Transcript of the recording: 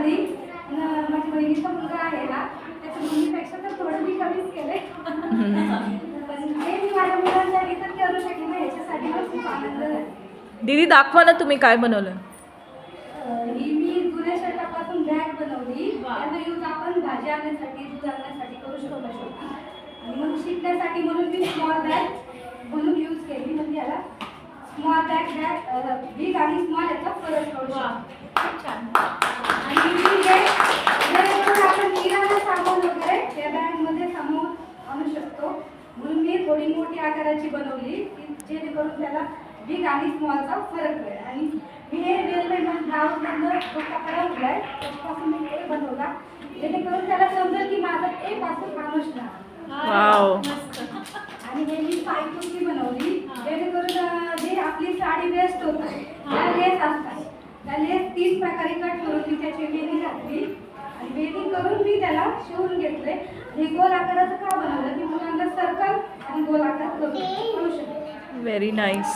बनवली. माझ्या बहिणीचा मुलगा आहे ना, त्याच्या मुलीपेक्षा तर थोडं मी कमीच केले. पण हे मी माझ्या मुलांसाठी तर करू शकले ना, ह्याच्यासाठी पण खूप आनंद झाला. दीदी दाखवा ना तुम्ही काय बनवलं. ही मी जुन्या शर्टापासून बॅग बनवली. त्याचा यूज आपण भाजी आणण्यासाठी, दूध आणण्यासाठी करू शकतो. आणि मग शिकण्यासाठी म्हणून मी स्मॉल बॅग म्हणून यूज केली. म्हणजे याला स्मॉल बॅग बिग आणि स्मॉल याचा फरक करू शकतो. आणि मी जेणेकरून आपण किराणा सामान वगैरे त्या बॅगमध्ये सामावून आणू शकतो. म्हणून मी थोडी मोठी आकाराची बनवली की जेणेकरून त्याला बिग आणि स्मॉलचा फरक कळेल. आणि मी हे रेल्वेमधून गावामधनं जो कपडा उरलाय त्यापासून मी हे बनवला जेणेकरून त्याला समजेल की माझा ए पासून माणूस ना. वाव. आणि हे मी पायपुसली बनवली जेणेकरून जे आपली साडी वेस्ट होतात त्या लेस असतात त्या लेस 3 प्रकारे कट करून मी त्याची वेणी घातली आणि वेणी करून मी त्याला शिवून घेतले. हे गोल आकाराचं का बनवलं की मुलांना सर्कल आणि गोल आकार करू शकतो. Very nice.